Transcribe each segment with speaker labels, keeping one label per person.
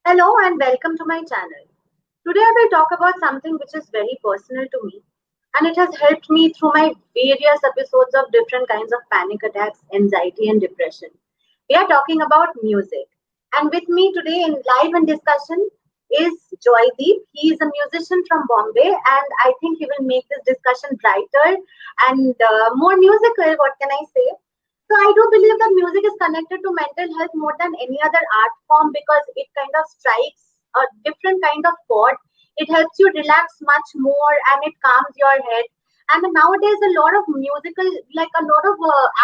Speaker 1: Hello and welcome to my channel. Today I will talk about something which is very personal to me and it has helped me through my various episodes of different kinds of panic attacks, anxiety and depression. We are talking about music. And with me today in live and discussion is Joydeep. He is a musician from Bombay and I think he will make this discussion brighter and more musical, what can I say? So I do believe that music is connected to mental health more than any other art form because it kind of strikes a different kind of chord. It helps you relax much more and it calms your head. And nowadays, a lot of musical, like a lot of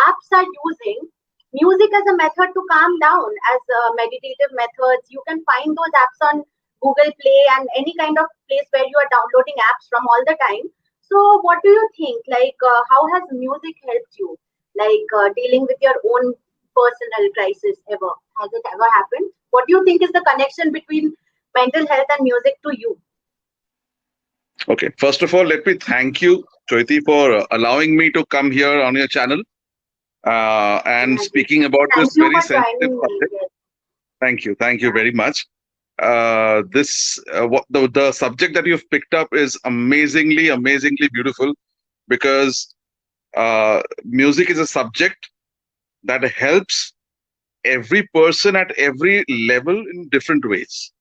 Speaker 1: apps are using music as a method to calm down, as meditative methods. You can find those apps on Google Play and any kind of place where you are downloading apps from all the time. So, what do you think? How has music helped you? Dealing with your own personal crisis ever? Has it ever happened? What do you think is the connection between mental health and music to you?
Speaker 2: Okay, first of all, let me thank you, Choiti, for allowing me to come here on your channel and
Speaker 1: Thank you.
Speaker 2: speaking about
Speaker 1: Thank
Speaker 2: this
Speaker 1: you
Speaker 2: very
Speaker 1: for
Speaker 2: sensitive
Speaker 1: joining me.
Speaker 2: subject.
Speaker 1: Yes.
Speaker 2: Thank you
Speaker 1: Yeah.
Speaker 2: very much. This what the subject that you've picked up is amazingly beautiful because music is a subject that helps every person at every level in different ways,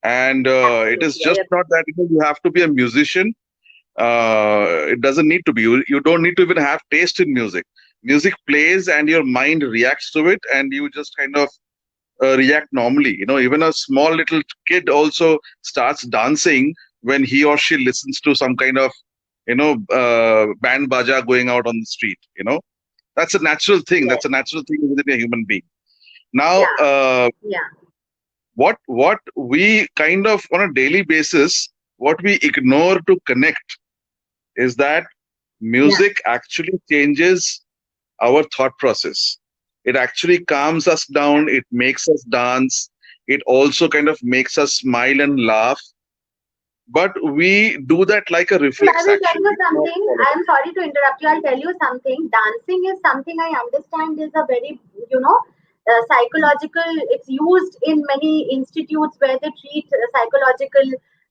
Speaker 2: and it is
Speaker 1: Absolutely.
Speaker 2: just not that you have to be a musician. It doesn't need to be. You don't need to even have taste in music. Music plays and your mind reacts to it, and you just kind of react normally. Even a small little kid also starts dancing when he or she listens to some kind of band baja going out on the street. That's a natural thing.
Speaker 1: Yes.
Speaker 2: That's a natural thing within a human being. Now,
Speaker 1: Yeah. Yeah.
Speaker 2: what we kind of on a daily basis, what we ignore to connect is that
Speaker 1: Yeah.
Speaker 2: music actually changes our thought process. It actually calms us down, it makes us dance, it also kind of makes us smile and laugh. But we do that like a
Speaker 1: Well, I
Speaker 2: reflex
Speaker 1: will tell
Speaker 2: action.
Speaker 1: you
Speaker 2: We do not
Speaker 1: something.
Speaker 2: follow
Speaker 1: I am sorry to interrupt you. I'll tell you something. Dancing is something I understand is a very, psychological. It's used in many institutes where they treat psychological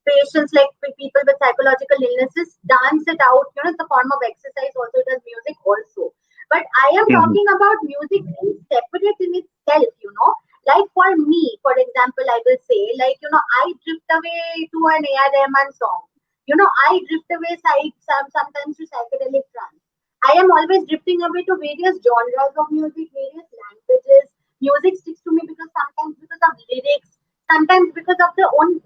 Speaker 1: patients like people with psychological illnesses. Dance it out. It's a form of exercise. Also, it has music also. But I am
Speaker 2: it. Mhm.
Speaker 1: talking about music being separate in itself. Like for me, for example, I will say, I drift away to an A.R. Rahman song. I drift away sometimes to psychedelic trance. I am always drifting away to various genres of music, various languages. Music sticks to me because sometimes because of lyrics, sometimes because of the own,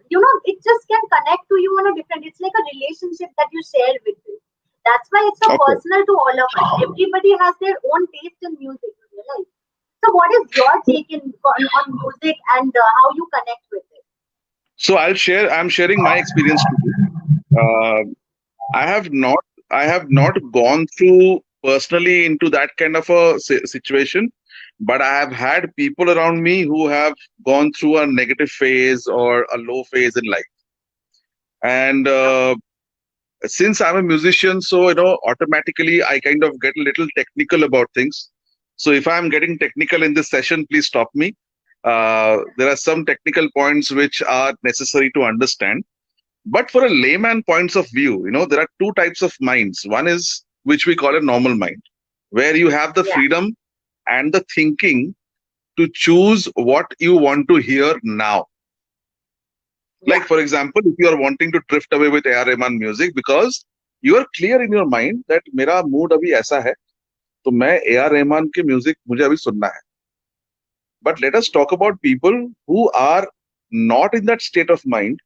Speaker 1: it just can connect to you on a different, it's like a relationship that you share with it. That's why it's so
Speaker 2: Okay.
Speaker 1: personal to all of us. Everybody has their own taste in music, you realize. So what is your take on music and how you connect with it?
Speaker 2: So I'm sharing my experience to you. Uh, I have not, I have not gone through personally into that kind of a situation, but I have had people around me who have gone through a negative phase or a low phase in life. And since I'm a musician, so automatically I kind of get a little technical about things. So if I'm getting technical in this session, please stop me. There are some technical points which are necessary to understand. But for a layman points of view, there are two types of minds. One is which we call a normal mind, where you have the
Speaker 1: Yeah,
Speaker 2: freedom and the thinking to choose what you want to hear now. Like,
Speaker 1: yeah,
Speaker 2: for example, if you are wanting to drift away with A.R. Rahman music because you are clear in your mind that मेरा mood अभी ऐसा है, तो मैं A.R. Rahman के music मुझे अभी सुनना है. But let us talk about people who are not in that state of mind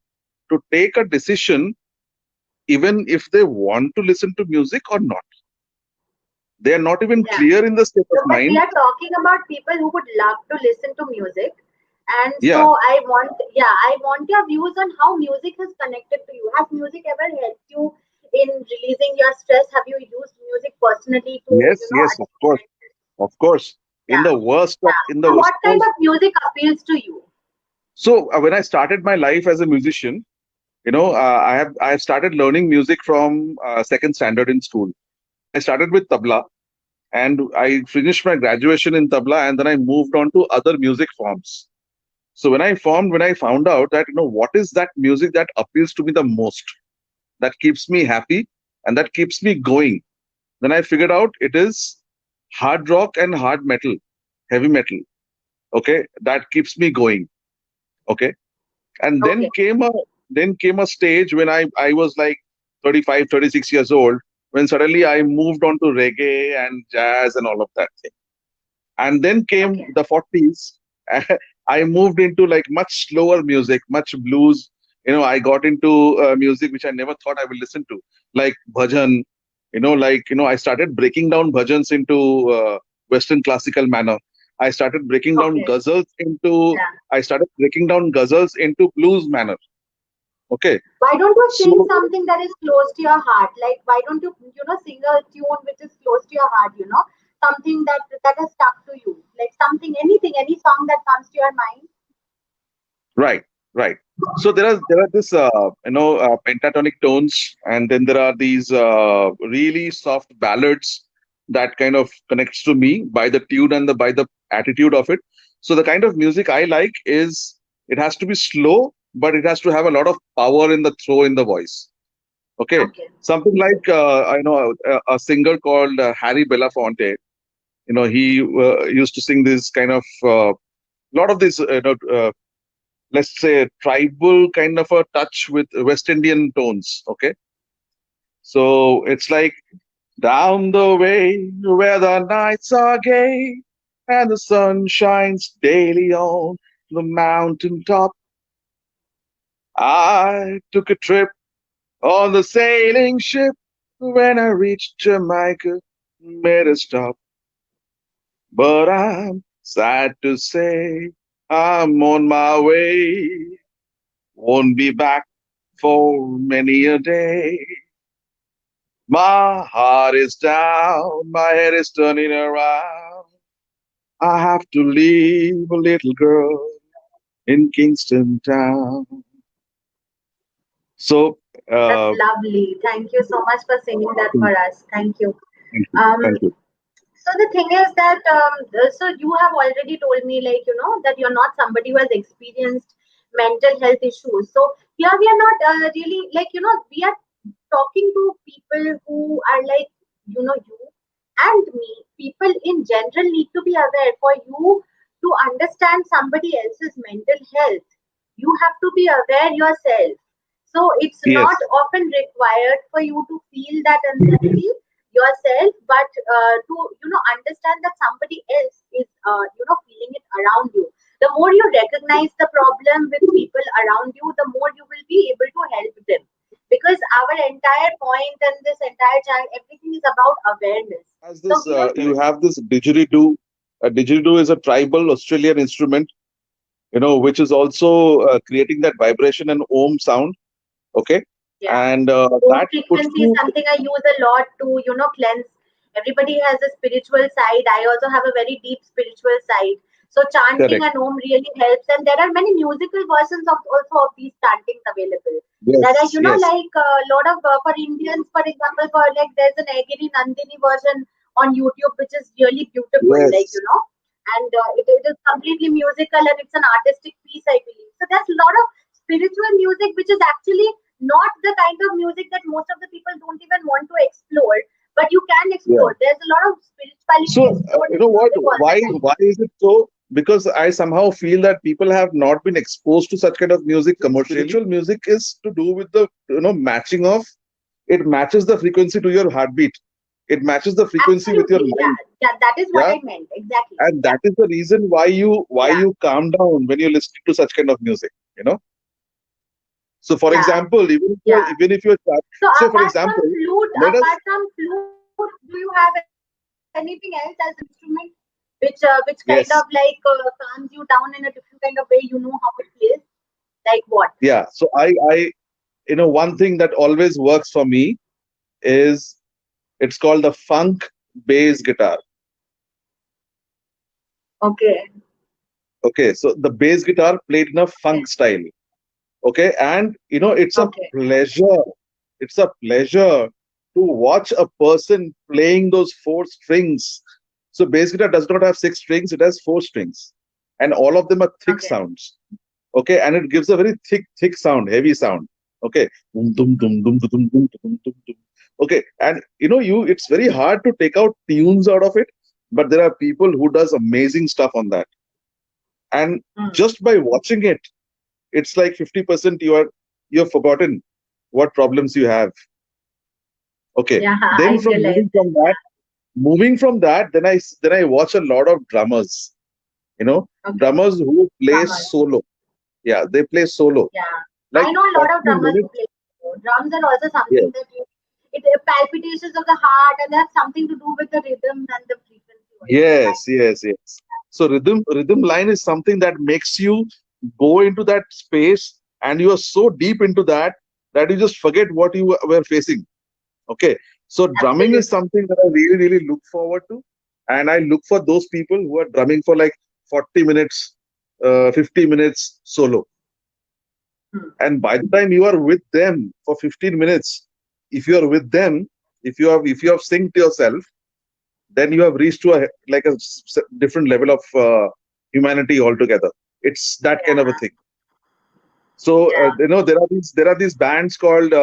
Speaker 2: to take a decision even if they want to listen to music or not. They are not even
Speaker 1: yeah.
Speaker 2: clear in the state
Speaker 1: So,
Speaker 2: of
Speaker 1: but we
Speaker 2: mind.
Speaker 1: are talking about people who would love to listen to music. And
Speaker 2: Yeah.
Speaker 1: so I want your views on how music has connected to you. Has music ever helped you in releasing your stress? Have you used music personally to,
Speaker 2: Yes, of
Speaker 1: achieve
Speaker 2: course,
Speaker 1: mental?
Speaker 2: of course. In
Speaker 1: Yeah,
Speaker 2: the worst of,
Speaker 1: yeah.
Speaker 2: in
Speaker 1: So
Speaker 2: the
Speaker 1: what kind
Speaker 2: so
Speaker 1: of music appeals to you?
Speaker 2: so when I started my life as a musician, I have started learning music from second standard in school. I started with tabla, and I finished my graduation in tabla, and then I moved on to other music forms. So when I found out that, what is that music that appeals to me the most, that keeps me happy and that keeps me going, then I figured out it is hard rock and hard metal, heavy metal. Okay, that keeps me going. Okay, and
Speaker 1: Okay.
Speaker 2: then came a stage when I was like 35, 36 years old, when suddenly I moved on to reggae and jazz and all of that thing. And then came
Speaker 1: Okay.
Speaker 2: the 40s. I moved into like much slower music, much blues. I got into music which I never thought I would listen to, like bhajan. I started breaking down bhajans into Western classical manner. I started breaking down
Speaker 1: Okay.
Speaker 2: ghazals into
Speaker 1: Yeah.
Speaker 2: I started breaking down ghazals into blues manner. Okay,
Speaker 1: Why don't you sing
Speaker 2: so
Speaker 1: something that is close to your heart? Like, why don't you, sing a tune which is close to your heart? Something that has stuck to you, like something, anything, any song that comes to your mind.
Speaker 2: right, right. So there are this pentatonic tones, and then there are these really soft ballads that kind of connects to me by the tune and the by the attitude of it. So the kind of music I like is, it has to be slow, but it has to have a lot of power in the throw in the voice. Okay,
Speaker 1: Okay.
Speaker 2: something like a singer called Harry Belafonte. He used to sing this kind of lot of this let's say tribal kind of a touch with West Indian tones. Okay, so it's like, down the way where the nights are gay and the sun shines daily on the mountain top. I took a trip on the sailing ship. When I reached Jamaica, made a stop. But I'm sad to say I'm on my way. Won't be back for many a day. My heart is down, my head is turning around. I have to leave a little girl in Kingston town. So,
Speaker 1: That's
Speaker 2: uh,
Speaker 1: lovely. Thank you so much for singing that for us. Thank you.
Speaker 2: thank you,
Speaker 1: Um,
Speaker 2: thank you.
Speaker 1: so the thing is that so you have already told me, like, that you're not somebody who has experienced mental health issues. So here we are not really, like, we are talking to people who are like, you and me. People in general need to be aware. For you to understand somebody else's mental health, you have to be aware yourself. So it's not
Speaker 2: Yes,
Speaker 1: often required for you to feel that anxiety yourself, but to understand that somebody else is feeling it around you. The more you recognize the problem with people around you, the more you will be able to help them. Because our entire point and this entire child, everything is about awareness.
Speaker 2: as
Speaker 1: So
Speaker 2: this
Speaker 1: here,
Speaker 2: you have this didgeridoo. A didgeridoo is a tribal Australian instrument, which is also creating that vibration and ohm sound. Okay,
Speaker 1: yeah.
Speaker 2: and
Speaker 1: Home
Speaker 2: that puts
Speaker 1: frequency is
Speaker 2: you.
Speaker 1: something I use a lot to, cleanse. Everybody has a spiritual side. I also have a very deep spiritual side. So chanting
Speaker 2: Correct.
Speaker 1: and home really helps. And there are many musical versions of also of these chantings available. There are,
Speaker 2: Yes, yes,
Speaker 1: like a lot of for Indians, for example, for like there's an Agiri Nandini version on YouTube, which is really beautiful, like,
Speaker 2: yes.
Speaker 1: and it is completely musical and it's an artistic piece, I believe. So there's a lot of spiritual music, which is actually not the kind of music that most of the people don't even want to explore, but you can
Speaker 2: Yeah.
Speaker 1: explore. There's a lot of spirituality
Speaker 2: So,
Speaker 1: explored
Speaker 2: you
Speaker 1: in
Speaker 2: know what?
Speaker 1: music all the time.
Speaker 2: Why is it so? Because I somehow feel that people have not been exposed to such kind of music commercially. Spiritual music is to do with the, matching of, it matches the frequency to your heartbeat. It matches the frequency with your
Speaker 1: Absolutely, yeah,
Speaker 2: mind.
Speaker 1: yeah, that is what
Speaker 2: Yeah.
Speaker 1: I meant exactly.
Speaker 2: And
Speaker 1: Yeah,
Speaker 2: that is the reason why
Speaker 1: yeah,
Speaker 2: you calm down when you're listening to such kind of music, you know. So for
Speaker 1: yeah,
Speaker 2: example,
Speaker 1: yeah.
Speaker 2: even if you're
Speaker 1: So
Speaker 2: so for
Speaker 1: apart from
Speaker 2: example,
Speaker 1: flute,
Speaker 2: let us.
Speaker 1: do you have anything else as an instrument which kind of like
Speaker 2: Yes.
Speaker 1: calms you down in a different kind of way? You know how it plays, like what?
Speaker 2: Yeah. So I one thing that always works for me is, it's called the funk bass guitar.
Speaker 1: Okay,
Speaker 2: Okay, so the bass guitar played in a
Speaker 1: okay,
Speaker 2: funk style. Okay, and it's a
Speaker 1: okay,
Speaker 2: pleasure. It's a pleasure to watch a person playing those four strings. So bass guitar does not have six strings; it has four strings, and all of them are thick
Speaker 1: Okay.
Speaker 2: sounds. Okay, and it gives a very thick sound, heavy sound. Okay, dum, dum, dum, dum, dum, dum, dum, dum, dum, dum. Okay, and it's very hard to take out tunes out of it, but there are people who does amazing stuff on that, and
Speaker 1: Hmm.
Speaker 2: just by watching it, it's like 50% you've forgotten what problems you have. Okay,
Speaker 1: Yeah,
Speaker 2: then
Speaker 1: I
Speaker 2: from
Speaker 1: realize that.
Speaker 2: moving from that, then I watch a lot of drummers. You know,
Speaker 1: Okay.
Speaker 2: drummers who play
Speaker 1: Drummers.
Speaker 2: solo. Yeah, they play solo
Speaker 1: Yeah.
Speaker 2: like
Speaker 1: I know a lot of
Speaker 2: 40
Speaker 1: drummers who
Speaker 2: minutes.
Speaker 1: play. Drums are also
Speaker 2: Yes,
Speaker 1: something that palpitations of the heart, and that's something to do with the rhythm and the frequency also.
Speaker 2: yes, yes, yes. So rhythm line is something that makes you go into that space, and you are so deep into that that you just forget what you were facing. Okay, so drumming is
Speaker 1: Absolutely.
Speaker 2: something that I really, really look forward to, and I look for those people who are drumming for like 40 minutes, 50 minutes solo.
Speaker 1: Hmm.
Speaker 2: And by the time you are with them for 15 minutes, if you are with them, if you have synced yourself, then you have reached to a like a different level of humanity altogether. It's that kind of a
Speaker 1: Yeah.
Speaker 2: thing. So
Speaker 1: Yeah.
Speaker 2: there are these bands called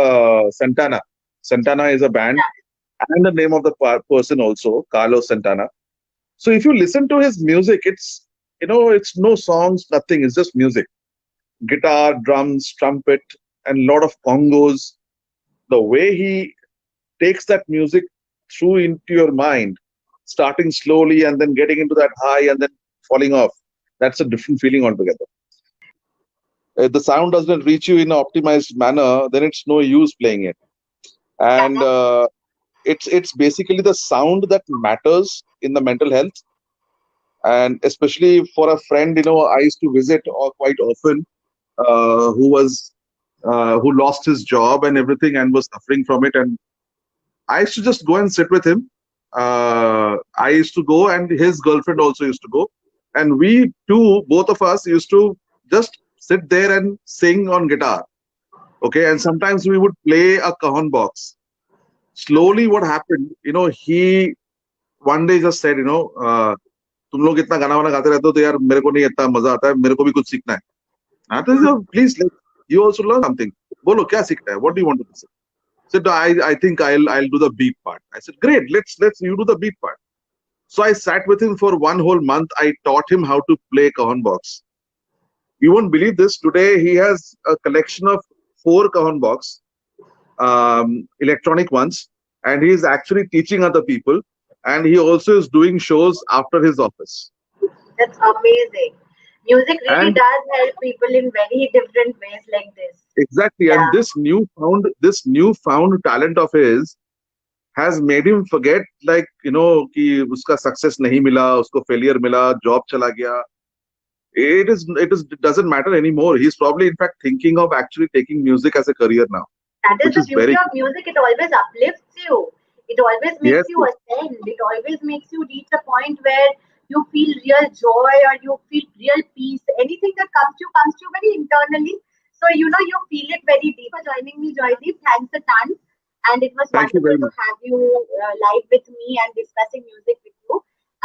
Speaker 2: Santana. Santana is a band,
Speaker 1: Yeah.
Speaker 2: and the name of the person also, Carlos Santana. So if you listen to his music, it's no songs, nothing. It's just music, guitar, drums, trumpet, and a lot of congos. The way he takes that music through into your mind, starting slowly and then getting into that high and then falling off. That's a different feeling altogether. If the sound doesn't reach you in an optimized manner, then it's no use playing it. And it's basically the sound that matters in the mental health. And especially for a friend, I used to visit quite often, who lost his job and everything and was suffering from it. And I used to just go and sit with him. I used to go, and his girlfriend also used to go, and we two, both of us, used to just sit there and sing on guitar. Okay, and sometimes we would play a cajon box.
Speaker 1: Okay.
Speaker 2: Slowly, what happened? He one day just said, तुम लोग इतना गाना वाना गाते रहते हो तो यार मेरे को नहीं इतना मजा आता है, मेरे को भी कुछ सीखना है. हाँ, तो
Speaker 1: Hmm.
Speaker 2: Please let you also learn something. बोलो क्या सीखना है, what do you want to. Said, I think I'll do the beat part. I said, great, let's you do the beat part. So I sat with him for one whole month. I taught him how to play cajon box. You won't believe this. Today he has a collection of 4 cajon box, electronic ones, and he is actually teaching other people. And he also is doing shows after his office.
Speaker 1: That's amazing. Music really
Speaker 2: And
Speaker 1: does help people in very different ways like this.
Speaker 2: exactly, and
Speaker 1: Yeah.
Speaker 2: this newfound talent of his has made him forget, like, कि उसका success नहीं मिला, उसको failure मिला, job चला गया. It doesn't matter anymore. He's probably in fact thinking of actually taking music as a career now,
Speaker 1: That is
Speaker 2: which
Speaker 1: the
Speaker 2: is
Speaker 1: beauty
Speaker 2: very
Speaker 1: of music. It always uplifts you. It always
Speaker 2: yes,
Speaker 1: makes you
Speaker 2: yes.
Speaker 1: ascend. It always makes you reach a point where you feel real joy or you feel real peace. Anything that comes to you very internally. So you feel it very deep. Joining me, Joydeep. Thanks a ton. And it was
Speaker 2: Thank you
Speaker 1: wonderful
Speaker 2: very
Speaker 1: to
Speaker 2: much.
Speaker 1: have you live with me and discussing music with you.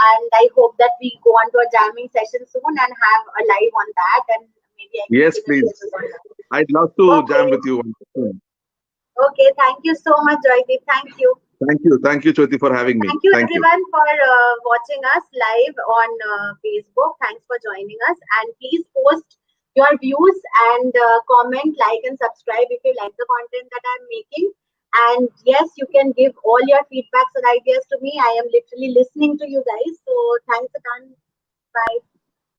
Speaker 1: And I hope that we go on to a jamming session soon and have a live on that. And maybe I can
Speaker 2: Yes,
Speaker 1: sing a few
Speaker 2: please.
Speaker 1: songs on that.
Speaker 2: I'd love to jam with
Speaker 1: Okay.
Speaker 2: you.
Speaker 1: Okay, thank you so much, Joydeep. Thank you.
Speaker 2: Thank you, Jyoti, for having me.
Speaker 1: Thank you,
Speaker 2: Thank you.
Speaker 1: everyone, for watching us live on Facebook. Thanks for joining us. And please post your views and comment, like, and subscribe if you like the content that I'm making. And yes, you can give all your feedbacks and ideas to me. I am literally listening to you guys. So thanks a ton. Bye.